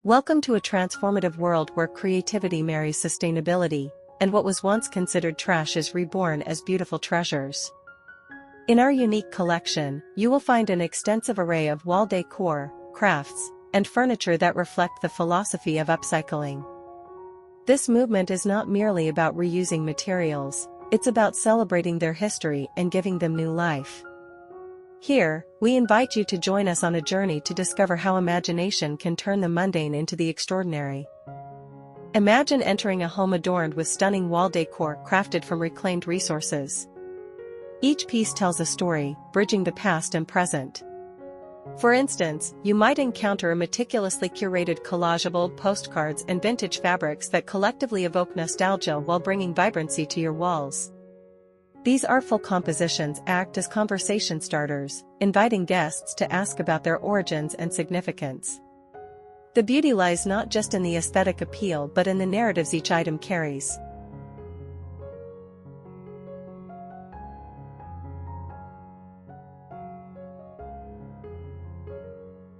Welcome to a transformative world where creativity marries sustainability, and what was once considered trash is reborn as beautiful treasures. In our unique collection, you will find an extensive array of wall decor, crafts, and furniture that reflect the philosophy of upcycling. This movement is not merely about reusing materials, it's about celebrating their history and giving them new life. Here, we invite you to join us on a journey to discover how imagination can turn the mundane into the extraordinary. Imagine entering a home adorned with stunning wall decor crafted from reclaimed resources. Each piece tells a story, bridging the past and present. For instance, you might encounter a meticulously curated collage of old postcards and vintage fabrics that collectively evoke nostalgia while bringing vibrancy to your walls. These artful compositions act as conversation starters, inviting guests to ask about their origins and significance. The beauty lies not just in the aesthetic appeal but in the narratives each item carries.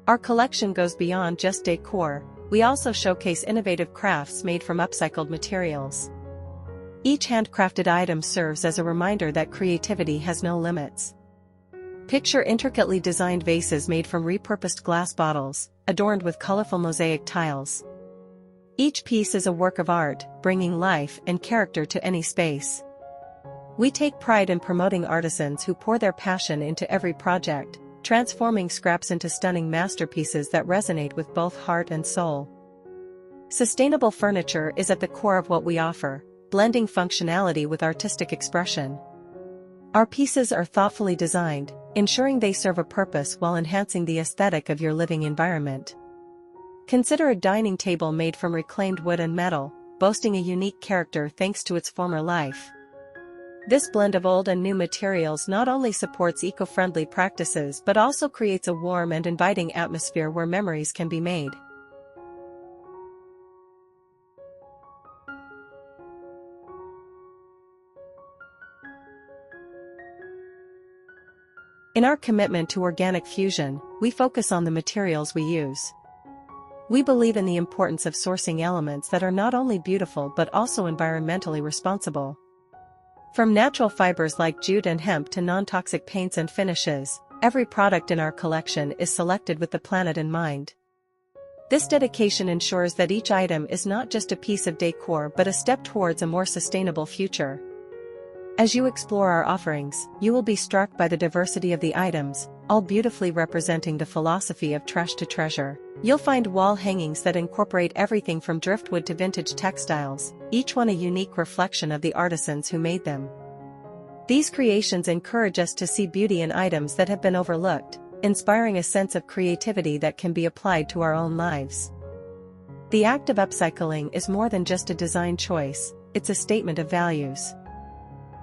Our collection goes beyond just decor, we also showcase innovative crafts made from upcycled materials. Each handcrafted item serves as a reminder that creativity has no limits. Picture intricately designed vases made from repurposed glass bottles, adorned with colorful mosaic tiles. Each piece is a work of art, bringing life and character to any space. We take pride in promoting artisans who pour their passion into every project, transforming scraps into stunning masterpieces that resonate with both heart and soul. Sustainable furniture is at the core of what we offer, blending functionality with artistic expression. Our pieces are thoughtfully designed, ensuring they serve a purpose while enhancing the aesthetic of your living environment. Consider a dining table made from reclaimed wood and metal, boasting a unique character thanks to its former life. This blend of old and new materials not only supports eco-friendly practices but also creates a warm and inviting atmosphere where memories can be made. In our commitment to organic fusion, we focus on the materials we use. We believe in the importance of sourcing elements that are not only beautiful but also environmentally responsible. From natural fibers like jute and hemp to non-toxic paints and finishes, every product in our collection is selected with the planet in mind. This dedication ensures that each item is not just a piece of decor but a step towards a more sustainable future. As you explore our offerings, you will be struck by the diversity of the items, all beautifully representing the philosophy of trash to treasure. You'll find wall hangings that incorporate everything from driftwood to vintage textiles, each one a unique reflection of the artisans who made them. These creations encourage us to see beauty in items that have been overlooked, inspiring a sense of creativity that can be applied to our own lives. The act of upcycling is more than just a design choice, it's a statement of values.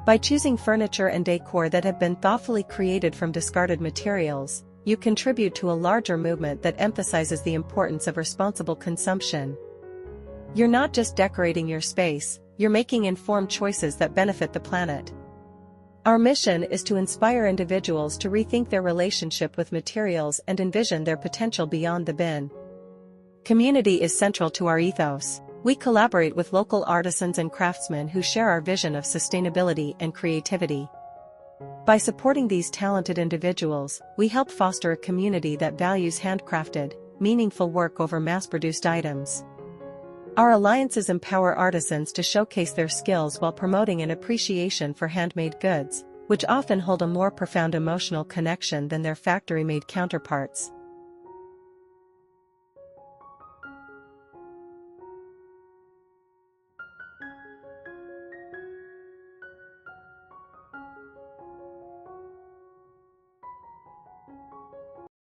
By choosing furniture and decor that have been thoughtfully created from discarded materials, you contribute to a larger movement that emphasizes the importance of responsible consumption. You're not just decorating your space, you're making informed choices that benefit the planet. Our mission is to inspire individuals to rethink their relationship with materials and envision their potential beyond the bin. Community is central to our ethos. We collaborate with local artisans and craftsmen who share our vision of sustainability and creativity. By supporting these talented individuals, we help foster a community that values handcrafted, meaningful work over mass-produced items. Our alliances empower artisans to showcase their skills while promoting an appreciation for handmade goods, which often hold a more profound emotional connection than their factory-made counterparts.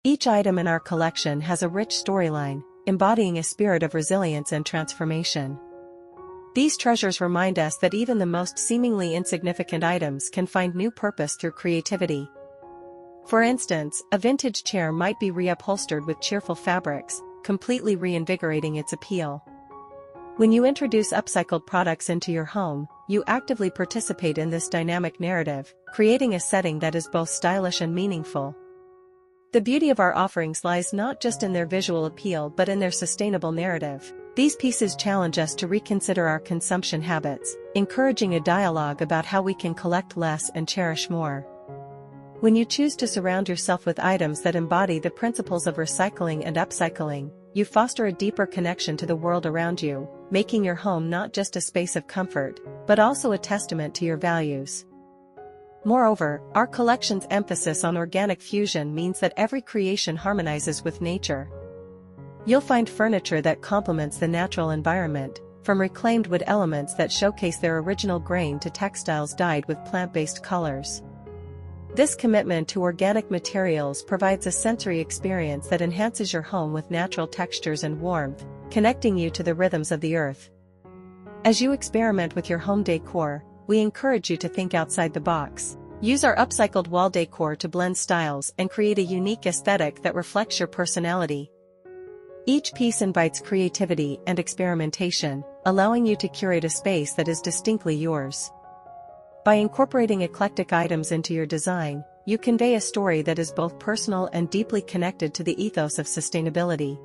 Each item in our collection has a rich storyline, embodying a spirit of resilience and transformation. These treasures remind us that even the most seemingly insignificant items can find new purpose through creativity. For instance, a vintage chair might be reupholstered with cheerful fabrics, completely reinvigorating its appeal. When you introduce upcycled products into your home, you actively participate in this dynamic narrative, creating a setting that is both stylish and meaningful. The beauty of our offerings lies not just in their visual appeal but in their sustainable narrative. These pieces challenge us to reconsider our consumption habits, encouraging a dialogue about how we can collect less and cherish more. When you choose to surround yourself with items that embody the principles of recycling and upcycling, you foster a deeper connection to the world around you, making your home not just a space of comfort, but also a testament to your values. Moreover, our collection's emphasis on organic fusion means that every creation harmonizes with nature. You'll find furniture that complements the natural environment, from reclaimed wood elements that showcase their original grain to textiles dyed with plant-based colors. This commitment to organic materials provides a sensory experience that enhances your home with natural textures and warmth, connecting you to the rhythms of the earth. As you experiment with your home decor, we encourage you to think outside the box. Use our upcycled wall decor to blend styles and create a unique aesthetic that reflects your personality. Each piece invites creativity and experimentation, allowing you to curate a space that is distinctly yours. By incorporating eclectic items into your design, you convey a story that is both personal and deeply connected to the ethos of sustainability.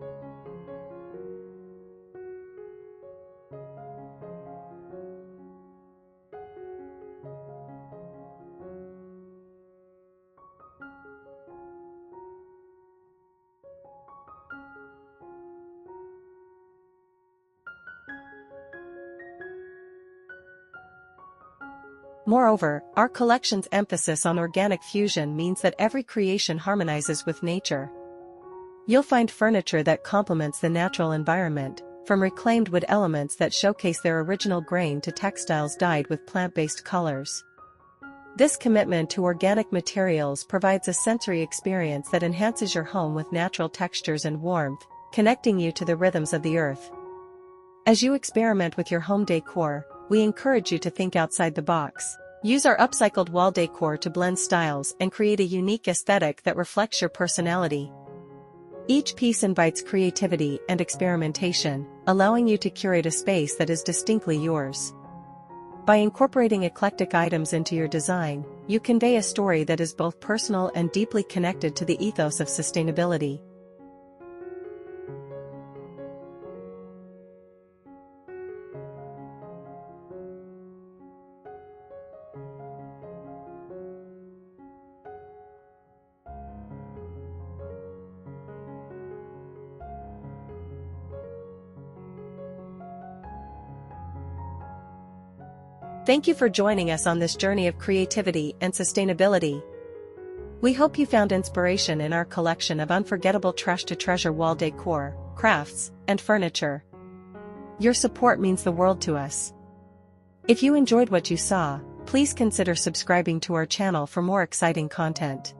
Moreover, our collection's emphasis on organic fusion means that every creation harmonizes with nature. You'll find furniture that complements the natural environment, from reclaimed wood elements that showcase their original grain to textiles dyed with plant-based colors. This commitment to organic materials provides a sensory experience that enhances your home with natural textures and warmth, connecting you to the rhythms of the earth. As you experiment with your home decor, we encourage you to think outside the box. Use our upcycled wall decor to blend styles and create a unique aesthetic that reflects your personality. Each piece invites creativity and experimentation, allowing you to curate a space that is distinctly yours. By incorporating eclectic items into your design, you convey a story that is both personal and deeply connected to the ethos of sustainability. Thank you for joining us on this journey of creativity and sustainability. We hope you found inspiration in our collection of unforgettable trash-to-treasure wall decor, crafts, and furniture. Your support means the world to us. If you enjoyed what you saw, please consider subscribing to our channel for more exciting content.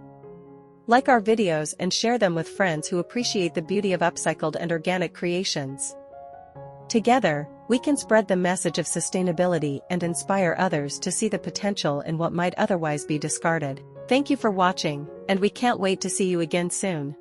Like our videos and share them with friends who appreciate the beauty of upcycled and organic creations. Together, we can spread the message of sustainability and inspire others to see the potential in what might otherwise be discarded. Thank you for watching, and we can't wait to see you again soon.